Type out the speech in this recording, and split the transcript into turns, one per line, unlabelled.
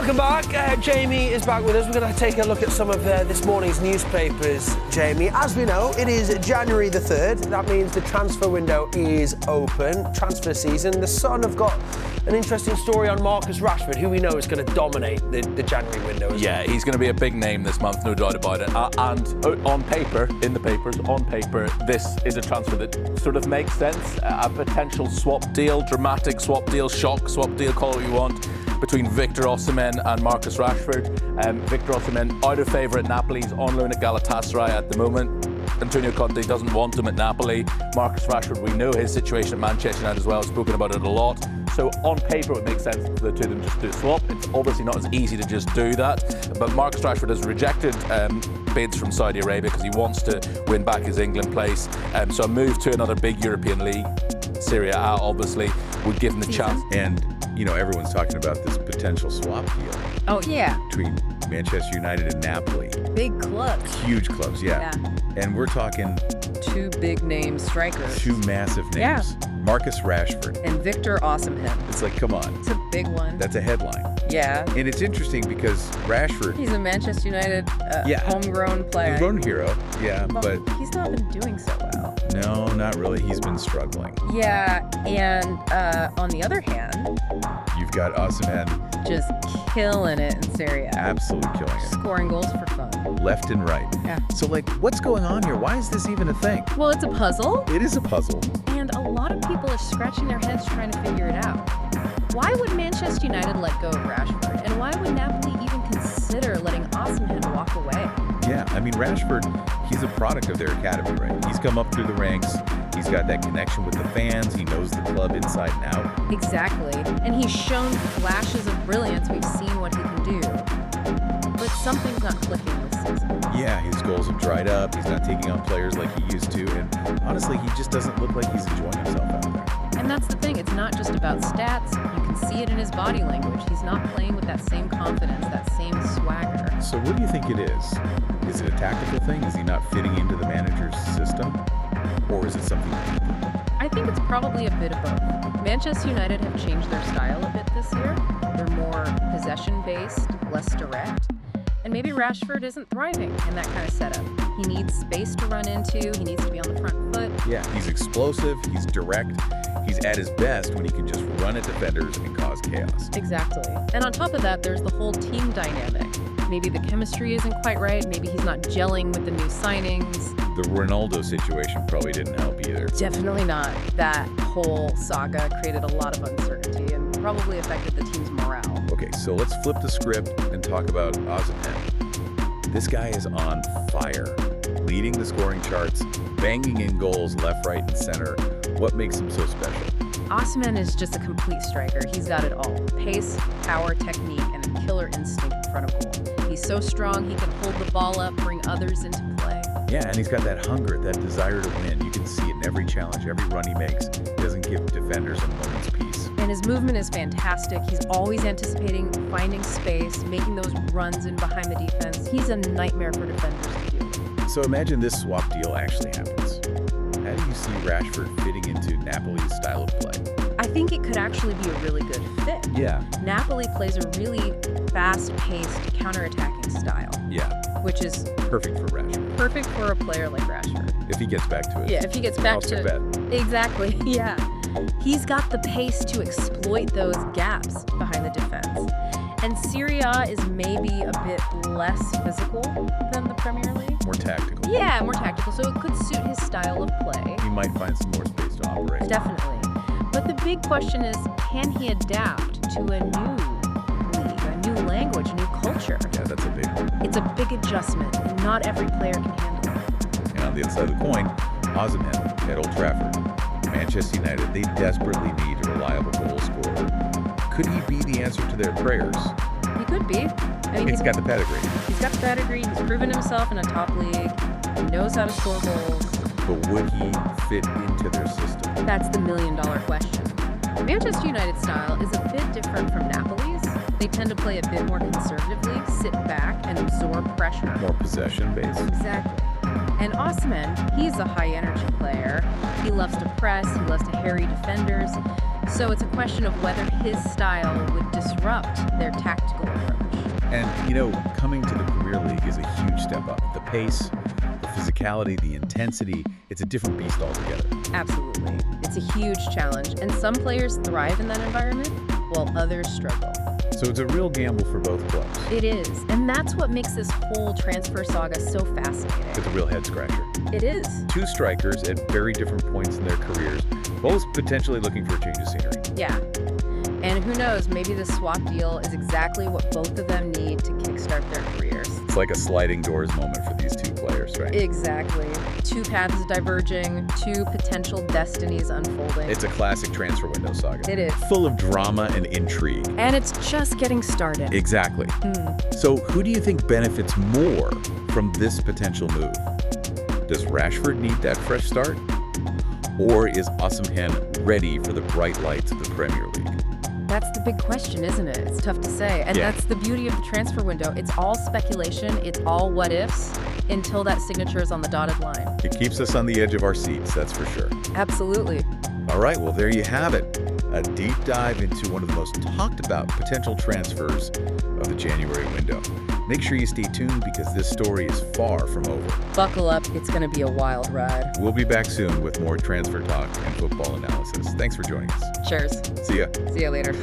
Welcome back. Jamie is back with us. We're going to take a look at some of this morning's newspapers, Jamie. As we know, it is January the 3rd. That means the transfer window is open. Transfer season. The Sun have got an interesting story on Marcus Rashford, who we know is going to dominate the January window.
Yeah, he's going to be a big name this month, no doubt about it. And on paper, in the papers, on paper, this is a transfer that sort of makes sense. A potential swap deal, dramatic swap deal, shock swap deal, call it what you want, between Victor Osimhen and Marcus Rashford. Victor Osimhen out of favour at Napoli. He's on loan at Galatasaray at the moment. Antonio Conte doesn't want him at Napoli. Marcus Rashford, we know his situation at Manchester United as well. I've spoken about it a lot. So on paper, it makes sense for the two of them just to do a swap. It's obviously not as easy to just do that. But Marcus Rashford has rejected bids from Saudi Arabia because he wants to win back his England place. So a move to another big European league, Serie A, obviously, would give him the chance.
And, you know, everyone's talking about this potential swap deal.
Oh, yeah.
Between Manchester United and Napoli.
Big clubs.
Huge clubs, yeah. And we're talking...
two big name strikers.
Two massive names.
Yeah.
Marcus Rashford.
And Victor Osimhen.
It's like, come on.
It's a big one.
That's a headline.
Yeah.
And it's interesting because Rashford...
He's a Manchester United homegrown player.
Homegrown hero, yeah,
well,
but...
he's not been doing so well.
No, not really. He's been struggling.
Yeah, and on the other hand...
You've got Osimhen...
just killing it in Serie A.
Absolutely killing it.
Scoring goals for fun.
Left and right.
Yeah.
So, like, what's going on here? Why is this even a thing?
Well, it's a puzzle.
It is a puzzle.
And a lot of people are scratching their heads trying to figure it out. Why would Manchester United let go of Rashford? And why would Napoli even consider letting Osimhen walk away?
Yeah, I mean, Rashford, he's a product of their academy, right? He's come up through the ranks. He's got that connection with the fans. He knows the club inside and out.
Exactly. And he's shown flashes of brilliance. We've seen what he can do. But something's not clicking this season.
Yeah, his goals have dried up. He's not taking on players like he used to. And honestly, he just doesn't look like he's enjoying himself out there.
And that's the thing. It's not just about stats. You can see it in his body language. He's not playing with that same confidence, that same swagger.
So what do you think it is? Is it a tactical thing? Is he not fitting into the manager's system? Or is it something deeper?
I think it's probably a bit of both. Manchester United have changed their style a bit this year. They're more possession-based, less direct. And maybe Rashford isn't thriving in that kind of setup. He needs space to run into. He needs to be on the front foot.
Yeah, he's explosive. He's direct. He's at his best when he can just run at defenders and cause chaos.
Exactly. And on top of that, there's the whole team dynamic. Maybe the chemistry isn't quite right. Maybe he's not gelling with the new signings.
The Ronaldo situation probably didn't help either.
Definitely not. That whole saga created a lot of uncertainty and probably affected the team's morale.
Okay, so let's flip the script and talk about Osimhen. This guy is on fire, leading the scoring charts, banging in goals left, right, and center. What makes him so special?
Osimhen is just a complete striker. He's got it all. Pace, power, technique, and a killer instinct in front of goal. He's so strong, he can hold the ball up, bring others into play.
Yeah, and he's got that hunger, that desire to win. You can see it in every challenge, every run he makes. He doesn't give defenders a moment's peace.
And his movement is fantastic. He's always anticipating, finding space, making those runs in behind the defense. He's a nightmare for defenders to deal with.
So imagine this swap deal actually happens. How do you see Rashford fitting into Napoli's style of play?
I think it could actually be a really good fit.
Yeah.
Napoli plays a really fast-paced, counter-attacking style.
Yeah.
Which is
perfect for Rashford.
Perfect for a player like Rashford.
If he gets back to it.
Yeah, if he gets back to
it.
Exactly, yeah. He's got the pace to exploit those gaps behind the defense. And Serie A is maybe a bit less physical than the Premier League.
More tactical.
Yeah, more tactical, so it could suit his style of play.
He might find some more space to operate.
Definitely. But the big question is, can he adapt to a new league, a new language, a new culture?
Yeah, that's a big one.
It's a big adjustment, and not every player can handle it.
And on the other side of the coin, Osimhen at Old Trafford. Manchester United, they desperately need a reliable goal scorer. Could he be the answer to their prayers?
He could be. I mean,
he's got the pedigree.
He's got the pedigree. He's proven himself in a top league. He knows how to score goals.
But would he fit into their system?
That's the million-dollar question. Manchester United's style is a bit different from Napoli's. They tend to play a bit more conservatively, sit back, and absorb pressure.
More possession-based.
Exactly. And Osimhen, he's a high-energy player. He loves to press. He loves to harry defenders. So it's a question of whether his style would disrupt their tactical approach.
And, coming to the Premier League is a huge step up. The pace, the physicality, the intensity, it's a different beast altogether.
Absolutely. It's a huge challenge, and some players thrive in that environment, while others struggle.
So it's a real gamble for both clubs.
It is, and that's what makes this whole transfer saga so fascinating.
It's a real head-scratcher.
It is.
Two strikers at very different points in their careers, both potentially looking for a change of scenery.
Yeah. And who knows, maybe the swap deal is exactly what both of them need to kickstart their careers.
It's like a sliding doors moment for these two players, right?
Exactly. Two paths diverging, two potential destinies unfolding.
It's a classic transfer window saga.
It is.
Full of drama and intrigue.
And it's just getting started.
Exactly. So who do you think benefits more from this potential move? Does Rashford need that fresh start? Or is Osimhen ready for the bright lights of the Premier League?
That's the big question, isn't it? It's tough to say. And that's the beauty of the transfer window. It's all speculation. It's all what ifs until that signature is on the dotted line.
It keeps us on the edge of our seats, that's for sure.
Absolutely.
All right, well, there you have it. A deep dive into one of the most talked about potential transfers of the January window. Make sure you stay tuned because this story is far from over.
Buckle up. It's going to be a wild ride.
We'll be back soon with more transfer talk and football analysis. Thanks for joining us.
Cheers.
See ya.
See you later.